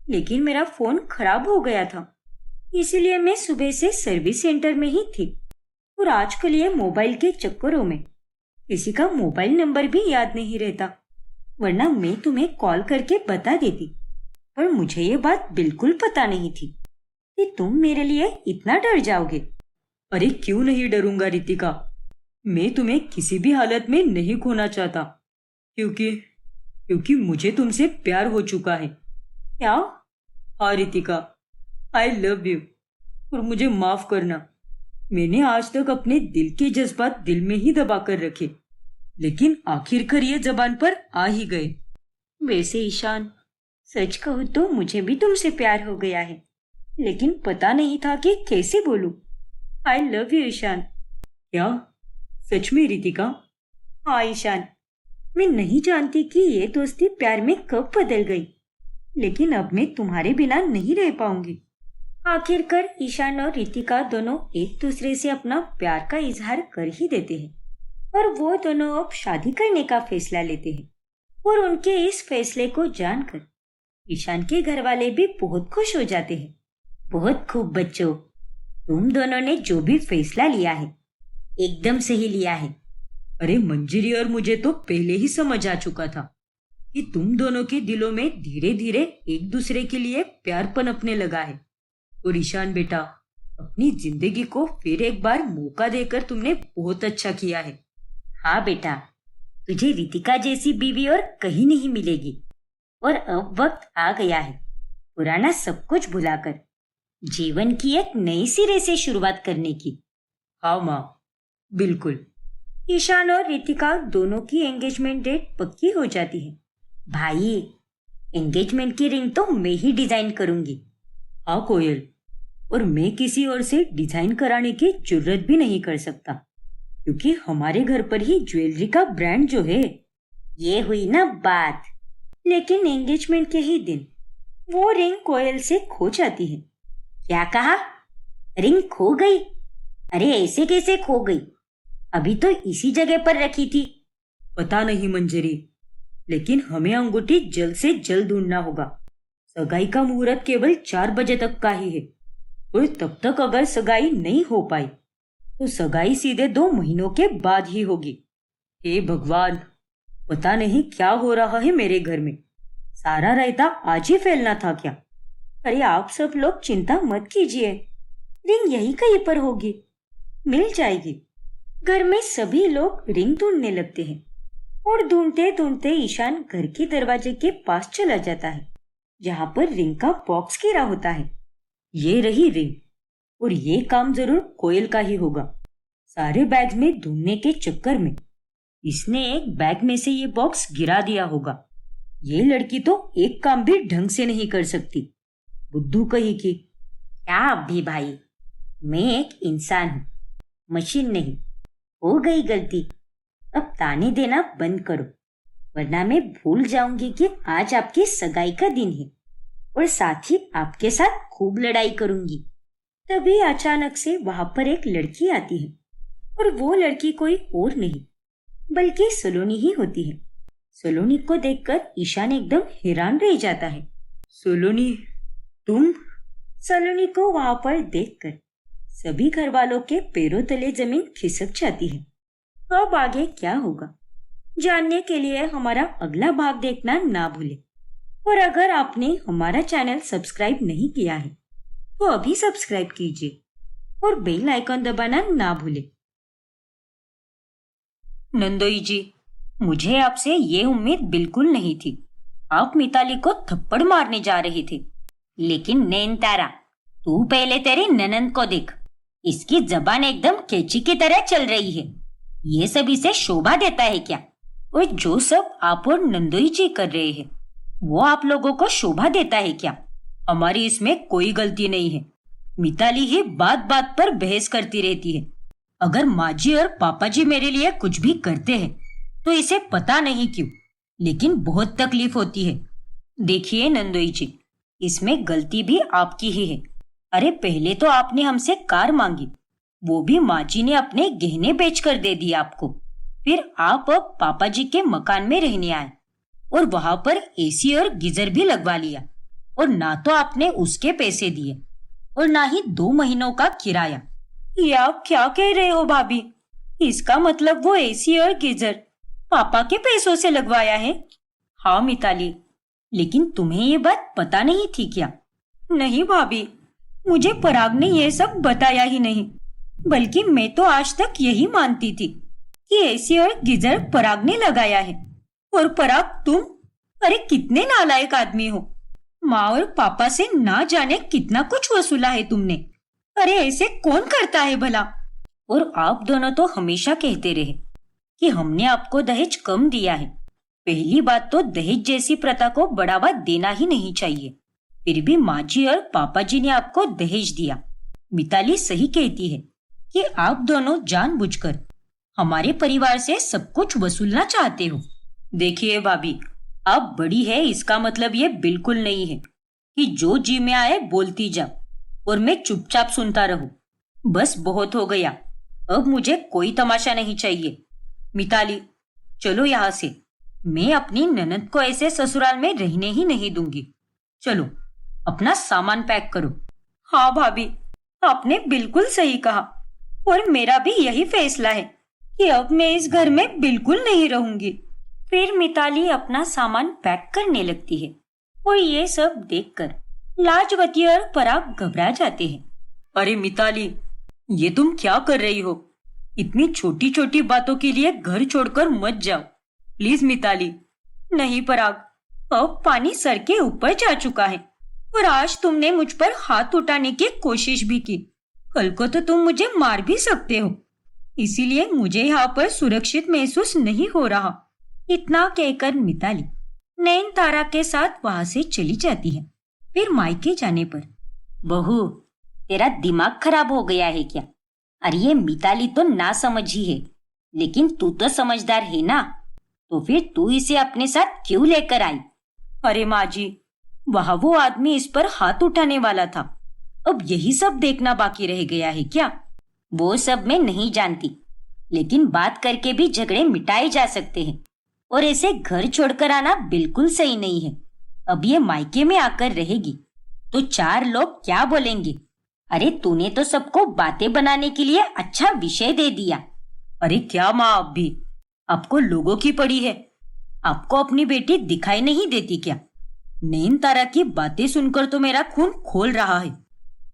लेकिन मेरा फोन खराब हो गया था, इसलिए मैं सुबह से सर्विस सेंटर में ही थी और आजकल ये मोबाइल के चक्करों में किसी का मोबाइल नंबर भी याद नहीं रहता, वरना मैं तुम्हें कॉल करके बता देती। पर मुझे ये बात बिल्कुल पता नहीं थी कि तुम मेरे लिए इतना डर जाओगे। अरे क्यों नहीं डरूंगा रितिका, मैं तुम्हें किसी भी हालत में नहीं खोना चाहता, क्योंकि मुझे तुमसे प्यार हो चुका है। क्या? हाँ रितिका, आई लव यू। और मुझे माफ करना, मैंने आज तक अपने दिल के जज्बात दिल में ही दबा कर रखे, लेकिन आखिरकार ये जबान पर आ ही गए। वैसे ईशान, सच कहूँ तो मुझे भी तुमसे प्यार हो गया है, लेकिन पता नहीं था कि कैसे बोलूं। I love you Ishaan. क्या सच में रितिका? हाँ ईशान, मैं नहीं जानती कि ये दोस्ती प्यार में कब बदल गई, लेकिन अब मैं तुम्हारे बिना नहीं रह पाऊंगी। आखिरकार ईशान और रितिका दोनों एक दूसरे से अपना प्यार का इजहार कर ही देते हैं और वो दोनों अब शादी करने का फैसला लेते हैं। और उनके इस फैसले को जानकर ईशान के घर वाले भी बहुत खुश हो जाते हैं। बहुत खूब बच्चों, तुम दोनों ने जो भी फैसला लिया है एकदम सही लिया है। अरे मंजरी और मुझे तो पहले ही समझ आ चुका था कि तुम दोनों के दिलों में धीरे धीरे एक दूसरे के लिए प्यार पनपने लगा है। और ईशान बेटा, अपनी जिंदगी को फिर एक बार मौका देकर तुमने बहुत अच्छा किया है। हाँ बेटा, तुझे रितिका जैसी बीवी और कहीं नहीं मिलेगी। और अब वक्त आ गया है पुराना सब कुछ भुलाकर जीवन की एक नई सिरे से शुरुआत करने की। हाँ माँ, बिल्कुल। ईशान और रितिका दोनों की एंगेजमेंट डेट पक्की हो जाती है। भाई, एंगेजमेंट की रिंग तो मैं ही डिजाइन करूंगी। हाँ कोयल, और मैं किसी और से डिजाइन कराने की जरूरत भी नहीं कर सकता, क्योंकि हमारे घर पर ही ज्वेलरी का ब्रांड जो है। ये हुई ना बात। लेकिन एंगेजमेंट के ही दिन वो रिंग कोयल से खो जाती है। क्या कहा? रिंग खो गई? अरे ऐसे कैसे खो गई? अभी तो इसी जगह पर रखी थी। पता नहीं मंजरी, लेकिन हमें अंगूठी जल्द से जल्द ढूंढना होगा। सगाई का मुहूर्त केवल 4 बजे तक का ही है, और तब तक अगर सगाई नहीं हो पाई तो सगाई सीधे 2 महीनों के बाद ही होगी। हे भगवान, पता नहीं क्या हो रहा है मेरे घर में। सारा रायता आज ही फैलना था क्या? अरे आप सब लोग चिंता मत कीजिए, रिंग यही कहीं पर होगी, मिल जाएगी। घर में सभी लोग रिंग ढूंढने लगते हैं और ढूंढते ढूंढते ईशान घर के दरवाजे के पास चला जाता है, जहाँ पर रिंग का बॉक्स गिरा होता है। ये रही रिंग, और ये काम जरूर कोयल का ही होगा। सारे बैग में ढूंढने के चक्कर में इसने एक बैग में से ये बॉक्स गिरा दिया होगा। ये लड़की तो एक काम भी ढंग से नहीं कर सकती, बुद्धू कही की। क्या अभी भाई, मैं एक इंसान हूँ, मशीन नहीं। हो गई गलती, अब ताने देना बंद करो, वरना मैं भूल जाऊंगी कि आज आपकी सगाई का दिन है और साथ ही आपके साथ खूब लड़ाई करूंगी। तभी अचानक से वहां पर एक लड़की आती है, और वो लड़की कोई और नहीं बल्कि सलोनी ही होती है। सलोनी को देखकर ईशान एकदम हैरान रह जाता है। सलोनी, तुम? सलोनी को वहां पर देखकर सभी घर वालों के पैरों तले जमीन खिसक जाती है। अब आगे क्या होगा जानने के लिए हमारा अगला भाग देखना ना भूलें। और अगर आपने हमारा चैनल सब्सक्राइब नहीं किया है तो अभी सब्सक्राइब कीजिए और बेल आइकन दबाना ना भूलें। नंदोई जी, मुझे आपसे ये उम्मीद बिल्कुल नहीं थी। आप मिताली को थप्पड़ मारने जा रहे थे, लेकिन नैनतारा, तू पहले तेरी ननंद को देख। इसकी जबान एकदम कैची की तरह चल रही है। ये सब इसे शोभा देता है क्या? और जो सब आप और नंदोई जी कर रहे हैं वो आप लोगों को शोभा देता है क्या? हमारी इसमें कोई गलती नहीं है। मिताली ही बात बात पर बहस करती रहती है। अगर माँ जी और पापा जी मेरे लिए कुछ भी करते हैं तो इसे पता नहीं क्यों, लेकिन बहुत तकलीफ होती है। देखिए नंदोई जी, इसमें गलती भी आपकी ही है। अरे पहले तो आपने हमसे कार मांगी, वो भी माँ जी ने अपने गहने बेचकर दे दिए आपको। फिर आप अब पापा जी के मकान में रहने आए और वहां पर एसी और गीजर भी लगवा लिया, और ना तो आपने उसके पैसे दिए और ना ही 2 महीनों का किराया। ये आप क्या कह रहे हो भाभी? इसका मतलब वो एसी और गीजर पापा के पैसों से लगवाया है? हाँ मिताली, लेकिन तुम्हें ये बात पता नहीं थी क्या? नहीं भाभी, मुझे पराग ने ये सब बताया ही नहीं। बल्कि मैं तो आज तक यही मानती थी कि एसी और गीजर पराग ने लगाया है। और पराग तुम, अरे कितने नालायक आदमी हो। माँ और पापा से ना जाने कितना कुछ वसूला है तुमने। अरे ऐसे कौन करता है भला? और आप दोनों तो हमेशा कहते रहे कि हमने आपको दहेज कम दिया है। पहली बात तो दहेज जैसी प्रथा को बढ़ावा देना ही नहीं चाहिए। फिर भी माँ जी और पापा जी ने आपको दहेज दिया। मिताली सही कहती है कि आप दोनों जानबूझकर हमारे परिवार से सब कुछ वसूलना चाहते हो। देखिए भाभी, आप बड़ी है इसका मतलब ये बिल्कुल नहीं है कि जो जी में आए बोलती जाओ और मैं चुपचाप सुनता रहूं। बस बहुत हो गया, अब मुझे कोई तमाशा नहीं चाहिए। मिताली, चलो यहाँ से। मैं अपनी ननद को ऐसे ससुराल में रहने ही नहीं दूंगी। चलो अपना सामान पैक करो। हाँ भाभी, आपने बिल्कुल सही कहा। और मेरा भी यही फैसला है कि अब मैं इस घर में बिल्कुल नहीं रहूंगी। फिर मिताली अपना सामान पैक करने लगती है और ये सब देखकर लाजवती और पराग घबरा जाते हैं। अरे मिताली, ये तुम क्या कर रही हो? इतनी छोटी छोटी बातों के लिए घर छोड़कर मत जाओ प्लीज मिताली। नहीं पराग, अब पानी सर के ऊपर जा चुका है और आज तुमने मुझ पर हाथ उठाने की कोशिश भी की। कल को तो तुम मुझे मार भी सकते हो। इसीलिए मुझे यहाँ पर सुरक्षित महसूस नहीं हो रहा। इतना कहकर मिताली नयनतारा के साथ वहां से चली जाती है। फिर मायके जाने पर, बहू, तेरा दिमाग खराब हो गया है क्या? अरे ये मिताली तो ना समझी है, लेकिन तू तो समझदार है ना, तो फिर तू इसे अपने साथ क्यों लेकर आई? अरे माँ जी, वहां वो आदमी इस पर हाथ उठाने वाला था। अब यही सब देखना बाकी रह गया है क्या? वो सब मैं नहीं जानती, लेकिन बात करके भी झगड़े मिटाए जा सकते हैं और ऐसे घर छोड़कर आना बिल्कुल सही नहीं है। अब ये मायके में आकर रहेगी तो 4 लोग क्या बोलेंगे? अरे तूने तो सबको बातें बनाने के लिए अच्छा विषय दे दिया। अरे क्या माँ, अब भी आपको लोगों की पड़ी है? आपको अपनी बेटी दिखाई नहीं देती क्या? नयनतारा की बातें सुनकर तो मेरा खून खोल रहा है।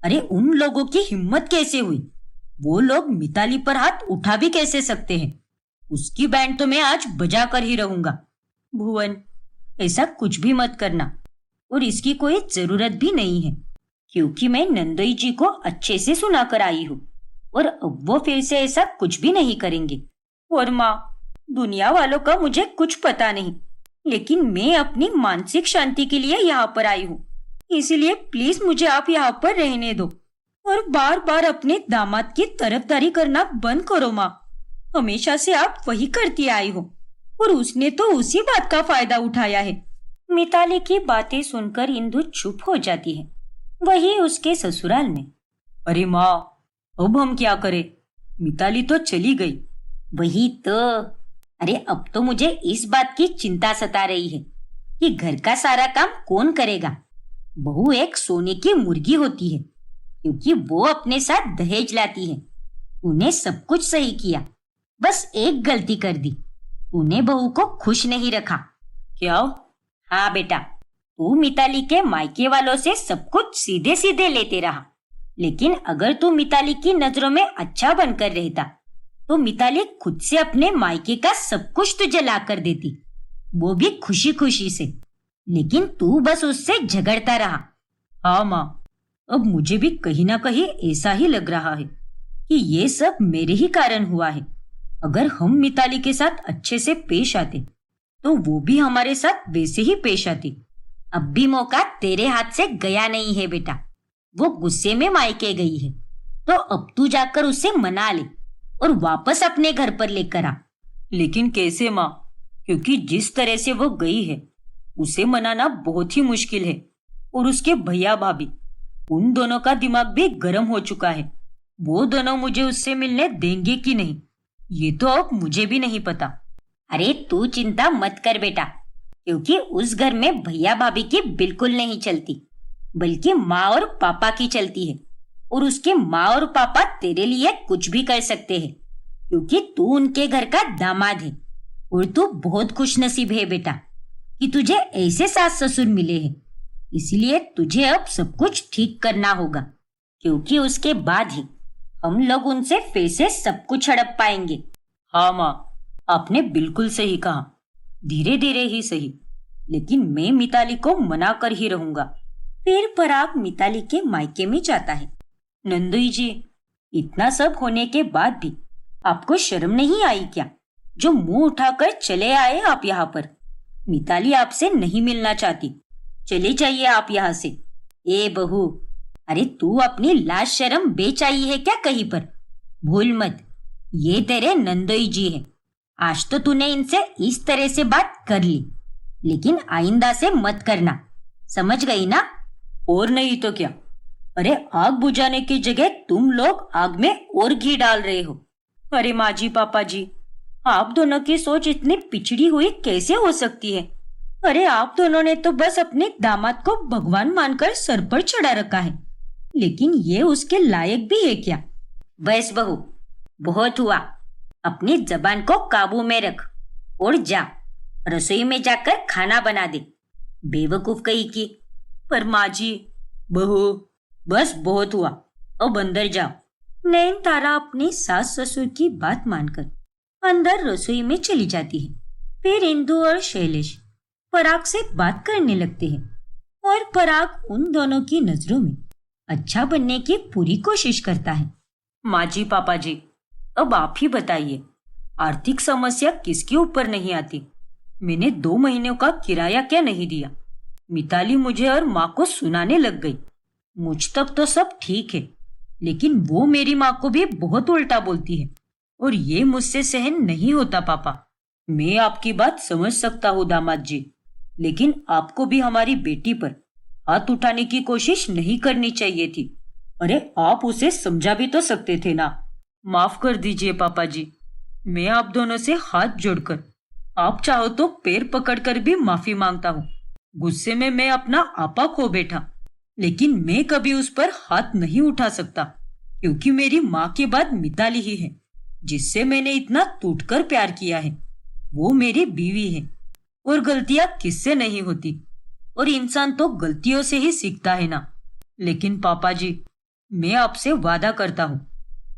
अरे उन लोगों की हिम्मत कैसे हुई? वो लोग मिताली पर हाथ उठा भी कैसे सकते हैं? उसकी बैंड तो मैं आज बजा कर ही रहूंगा। भुवन, ऐसा कुछ भी मत करना, और इसकी कोई जरूरत भी नहीं है, क्योंकि मैं नंदोई जी को अच्छे से सुना कर आई हूँ और अब वो फिर से ऐसा कुछ भी नहीं करेंगे। और माँ, दुनिया वालों का मुझे कुछ पता नहीं, लेकिन मैं अपनी मानसिक शांति के लिए यहाँ पर आई हूँ। इसलिए प्लीज मुझे आप यहाँ पर रहने दो और बार बार अपने दामाद की तरफदारी करना बंद करो। माँ, हमेशा से आप वही करती आई हो और उसने तो उसी बात का फायदा उठाया है। मिताली की बातें सुनकर इंदु चुप हो जाती है। वही उसके ससुराल में। अरे माँ, अब हम क्या करें? मिताली तो चली गई। वही तो। अरे अब तो मुझे इस बात की चिंता सता रही है कि घर का सारा काम कौन करेगा। बहू एक सोने की मुर्गी होती है, क्योंकि वो अपने साथ दहेज लाती है। तूने सब कुछ सही किया, बस एक गलती कर दी। तूने बहू को खुश नहीं रखा। क्या? हाँ बेटा, तू मिताली के मायके वालों से सब कुछ सीधे सीधे लेते रहा, लेकिन अगर तू मिताली की नजरों में अच्छा बनकर रहता तो मिताली खुद से अपने मायके का सब कुछ तुझे ला कर देती, वो भी खुशी खुशी से। लेकिन तू बस उससे झगड़ता रहा। हाँ माँ, अब मुझे भी कहीं ना कहीं ऐसा ही लग रहा है कि ये सब मेरे ही कारण हुआ है। अगर हम मिताली के साथ अच्छे से पेश आते तो वो भी हमारे साथ वैसे ही पेश आती। अब भी मौका तेरे हाथ से गया नहीं है बेटा। वो गुस्से में मायके गई है, तो अब तू जाकर उसे मना ले और वापस अपने घर पर लेकर आ। लेकिन कैसे माँ? क्योंकि जिस तरह से वो गई है उसे मनाना बहुत ही मुश्किल है। और उसके भैया भाभी, उन दोनों का दिमाग भी गर्म हो चुका है। वो दोनों मुझे उससे मिलने देंगे कि नहीं, ये तो अब मुझे भी नहीं पता। अरे तू चिंता मत कर बेटा, क्योंकि उस घर में भैया भाभी की बिल्कुल नहीं चलती, बल्कि माँ और पापा की चलती है। और उसके माँ और पापा तेरे लिए कुछ भी कर सकते हैं, क्योंकि तू उनके घर का दामाद है और तू बहुत खुशनसीब है बेटा कि तुझे ऐसे सास ससुर मिले हैं। इसलिए तुझे अब सब कुछ ठीक करना होगा, क्योंकि उसके बाद ही हम लोग उनसे फिर से सब कुछ हड़प पाएंगे। हाँ माँ, आपने बिल्कुल सही कहा। धीरे धीरे ही सही, लेकिन मैं मिताली को मना कर ही रहूंगा। फिर पराग मिताली के मायके में जाता है। नंदोई जी, इतना सब होने के बाद भी आपको शर्म नहीं आई क्या? जो मुंह उठाकर चले आए आप यहाँ पर। मिताली आपसे नहीं मिलना चाहती, चले जाइए आप यहाँ से। ए बहू, अरे तू अपनी लाज शर्म बेच आई है क्या कहीं पर? भूल मत, ये तेरे नंदोई जी है। आज तो तूने इनसे इस तरह से बात कर ली, लेकिन आइंदा से मत करना, समझ गई ना? और नहीं तो क्या। अरे आग बुझाने की जगह तुम लोग आग में और घी डाल रहे हो। अरे माँ जी, पापा जी, आप दोनों की सोच इतनी पिछड़ी हुई कैसे हो सकती है? अरे आप दोनों ने तो बस अपने दामाद को भगवान मानकर सर पर चढ़ा रखा है, लेकिन ये उसके लायक भी है क्या? बस बहू, बहुत हुआ। अपनी जबान को काबू में रख और जा रसोई में जाकर खाना बना दे। बेवकूफ कहीं की। पर माँ जी, बहू, बस बहुत हुआ, अब अंदर जाओ। नयनतारा अपनी सास ससुर की बात मानकर अंदर रसोई में चली जाती है। फिर इंदु और शैलेश पराग से बात करने लगते हैं और पराग उन दोनों की नजरों में अच्छा बनने की पूरी कोशिश करता है। माँ जी, पापा जी, अब आप ही बताइए, आर्थिक समस्या किसके ऊपर नहीं आती? मैंने 2 महीनों का किराया क्या नहीं दिया? मिताली मुझे और माँ को सुनाने लग गई। मुझ तक तो सब ठीक है, लेकिन वो मेरी माँ को भी बहुत उल्टा बोलती है और ये मुझसे सहन नहीं होता। पापा, मैं आपकी बात समझ सकता हूँ दामाद जी, लेकिन आपको भी हमारी बेटी पर हाथ उठाने की कोशिश नहीं करनी चाहिए थी। अरे आप उसे समझा भी तो सकते थे ना। माफ कर दीजिए पापा जी, मैं आप दोनों से हाथ जोड़कर, आप चाहो तो पैर पकड़कर भी माफी मांगता हूँ। गुस्से में मैं अपना आपा खो बैठा, लेकिन मैं कभी उस पर हाथ नहीं उठा सकता, क्योंकि मेरी माँ के बाद मिताली ही है जिससे मैंने इतना टूटकर प्यार किया है। वो मेरी बीवी है और गलतियां किससे नहीं होती, और इंसान तो गलतियों से ही सीखता है ना। लेकिन पापा जी, मैं आपसे वादा करता हूँ,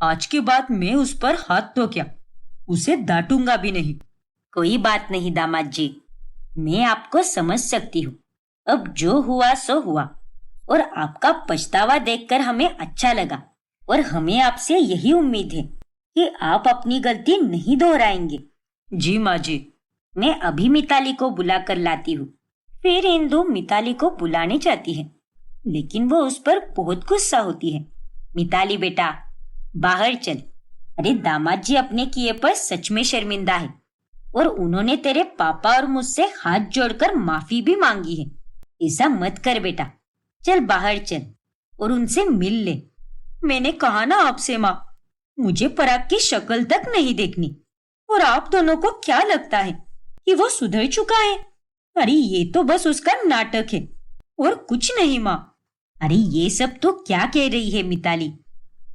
आज के बाद मैं उस पर हाथ तो क्या, उसे डांटूंगा भी नहीं। कोई बात नहीं दामाद जी, मैं आपको समझ सकती हूँ। अब जो हुआ सो हुआ, और आपका पछतावा देखकर हमें अच्छा लगा, और हमें आपसे यही उम्मीद है कि आप अपनी गलती नहीं दोहराएंगे। जी माँ जी। मैं अभी मिताली को बुला कर लाती हूँ। फिर इंदु मिताली को बुलाने जाती है, लेकिन वो उस पर बहुत गुस्सा होती है। मिताली बेटा, बाहर चल। अरे दामाद जी अपने किए पर सच में शर्मिंदा है, और उन्होंने तेरे पापा और मुझसे हाथ जोड़कर माफी भी मांगी है। ऐसा मत कर बेटा, चल बाहर चल और उनसे मिल ले। मैंने कहा ना आपसे माँ, मुझे पराग की शक्ल तक नहीं देखनी। और आप दोनों को क्या लगता है कि वो सुधर चुका है? अरे ये तो बस उसका नाटक है और कुछ नहीं माँ। अरे ये सब तो क्या कह रही है मिताली?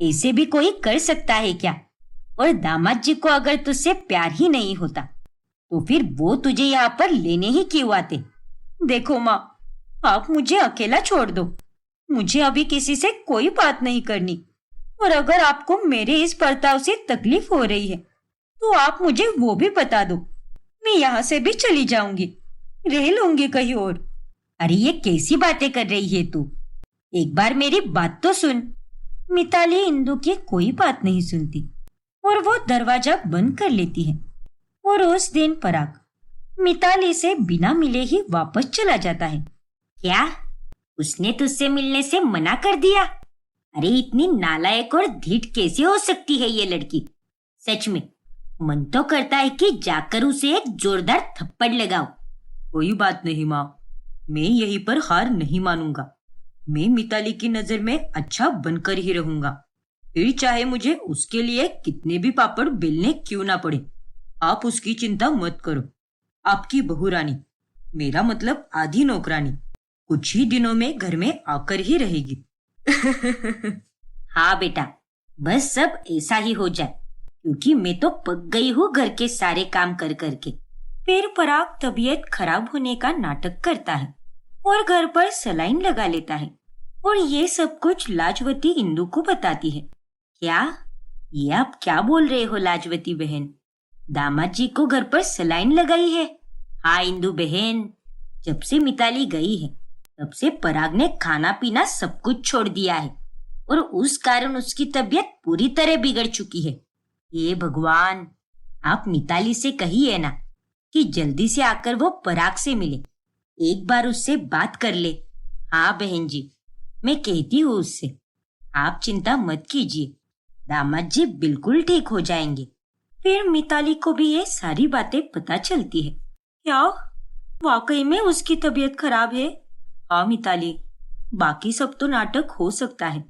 ऐसे भी कोई कर सकता है क्या? और दामाद जी को अगर तुझसे प्यार ही नहीं होता तो फिर वो तुझे यहाँ पर लेने ही क्यों आते? देखो माँ, आप मुझे अकेला छोड़ दो। मुझे अभी किसी से कोई बात नहीं करनी, और अगर आपको मेरे इस बर्ताव से तकलीफ हो रही है तो आप मुझे वो भी बता दो। मैं यहाँ से भी चली जाऊंगी, रह लूंगी कहीं और। अरे ये कैसी बातें कर रही है तू? एक बार मेरी बात तो सुन। मिताली इंदु की कोई बात नहीं सुनती और वो दरवाजा बंद कर लेती है। और उस दिन पराग मिताली से बिना मिले ही वापस चला जाता है। क्या उसने तुझसे मिलने से मना कर दिया? अरे इतनी नालायक और ढीठ कैसे हो सकती है ये लड़की? सच में मन तो करता है कि जाकर उसे एक जोरदार थप्पड़ लगाओ। कोई बात नहीं माँ, मैं यहीं पर हार नहीं मानूंगा। मैं मिताली की नजर में अच्छा बनकर ही रहूंगा, फिर चाहे मुझे उसके लिए कितने भी पापड़ बेलने क्यों ना पड़े। आप उसकी चिंता मत करो। आपकी बहू रानी, मेरा मतलब आधी नौकरानी, कुछ ही दिनों में घर में आकर ही रहेगी। हाँ बेटा, बस सब ऐसा ही हो जाए। क्योंकि मैं तो पक गई हूँ घर के सारे काम कर करके। फिर पराग तबीयत खराब होने का नाटक करता है और घर पर सलाइन लगा लेता है और ये सब कुछ लाजवती इंदु को बताती है। क्या? ये आप क्या बोल रहे हो लाजवती बहन? दामाद जी को घर पर सलाइन लगाई है? हाँ इंदु बहन, जब से मिताली गई है तब से पराग ने खाना पीना सब कुछ छोड़ दिया है और उस कारण उसकी तबीयत पूरी तरह बिगड़ चुकी है। हे भगवान, आप मिताली से कहिए ना कि जल्दी से आकर वो पराग से मिले, एक बार उससे बात कर ले। हाँ बहन जी, मैं कहती हूँ उससे। आप चिंता मत कीजिए, दामाद जी बिल्कुल ठीक हो जाएंगे। फिर मिताली को भी ये सारी बातें पता चलती है। क्या वाकई में उसकी तबीयत खराब है? हाँ मिताली, बाकी सब तो नाटक हो सकता है,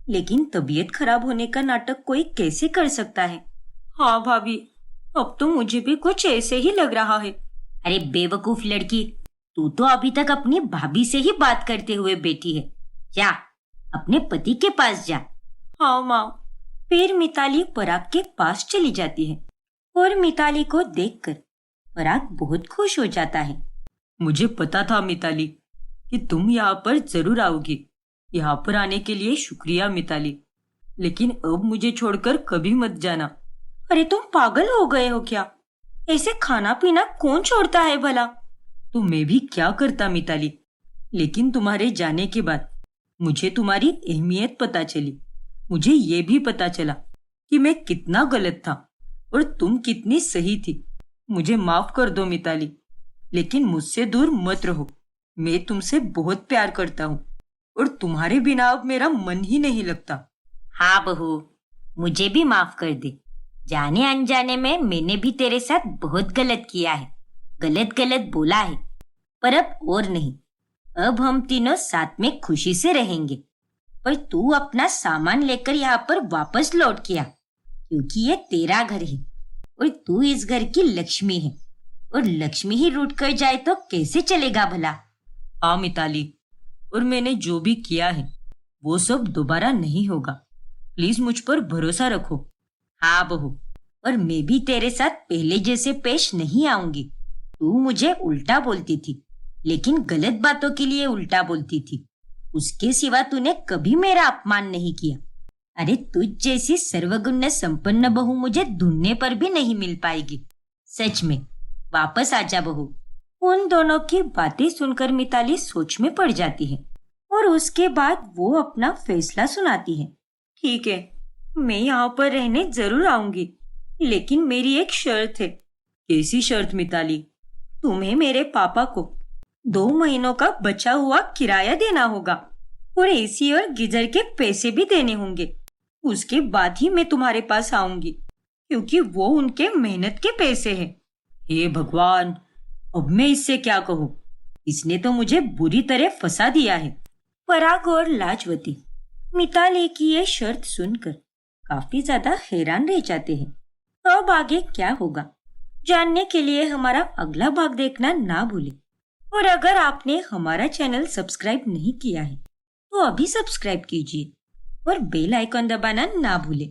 लेकिन तबीयत खराब होने का नाटक कोई कैसे कर सकता है? हाँ भाभी, अब तो मुझे भी कुछ ऐसे ही लग रहा है। अरे बेवकूफ लड़की, तू तो अभी तक अपनी भाभी से ही बात करते हुए बैठी है। जा अपने पति के पास जा। हाँ माँ। फिर मिताली पराग के पास चली जाती है और मिताली को देखकर पराग बहुत खुश हो जाता है। मुझे पता था मिताली कि तुम यहाँ पर जरूर आओगी। यहाँ पर आने के लिए शुक्रिया मिताली, लेकिन अब मुझे छोड़कर कभी मत जाना। अरे तुम पागल हो गए हो क्या? ऐसे खाना पीना कौन छोड़ता है भला? तो मैं भी क्या करता मिताली, लेकिन तुम्हारे जाने के बाद मुझे तुम्हारी अहमियत पता चली। मुझे ये भी पता चला कि मैं कितना गलत था और तुम कितनी सही थी। मुझे माफ कर दो मिताली, लेकिन मुझसे दूर मत रहो। मैं तुमसे बहुत प्यार करता हूँ और तुम्हारे बिना अब मेरा मन ही नहीं लगता। हाँ बहू, मुझे भी माफ कर दे। जाने अनजाने में मैंने भी तेरे साथ बहुत गलत किया है, गलत गलत बोला है, पर अब और नहीं। अब हम तीनों साथ में खुशी से रहेंगे। पर तू अपना सामान लेकर यहाँ पर वापस लौट किया, क्योंकि ये तेरा घर है और तू इस घर की लक्ष्मी है, और लक्ष्मी ही रूठ कर जाए तो कैसे चलेगा भला? हाँ मिताली, और मैंने जो भी किया है वो सब दोबारा नहीं होगा। प्लीज मुझ पर भरोसा रखो। हाँ बहू, और मैं भी तेरे साथ पहले जैसे पेश नहीं आऊंगी। तू मुझे उल्टा बोलती थी, लेकिन गलत बातों के लिए उल्टा बोलती थी। उसके सिवा तूने कभी मेरा अपमान नहीं किया। अरे तुझ जैसी सर्वगुण संपन्न बहू मुझे ढूंढने पर भी नहीं मिल पाएगी। सच में, वापस आजा बहू। उन दोनों की बातें सुनकर मिताली सोच में पड़ जाती है और उसके बाद वो अपना फैसला सुनाती है। ठीक है, मैं यहाँ पर रहने जरूर आऊंगी, लेकिन मेरी एक शर्त है। कैसी शर्त मिताली? तुम्हें मेरे पापा को 2 महीनों का बचा हुआ किराया देना होगा और एसी और गीजर के पैसे भी देने होंगे। उसके बाद ही मैं तुम्हारे पास आऊंगी, क्योंकि वो उनके मेहनत के पैसे हैं। हे भगवान, अब मैं इससे क्या कहूँ? इसने तो मुझे बुरी तरह फंसा दिया है। पराग और लाजवती मिताली की ये शर्त सुनकर काफी ज्यादा हैरान रह जाते हैं। अब आगे क्या होगा जानने के लिए हमारा अगला भाग देखना ना भूलें। और अगर आपने हमारा चैनल सब्सक्राइब नहीं किया है तो अभी सब्सक्राइब कीजिए और बेल आइकॉन दबाना ना भूलें।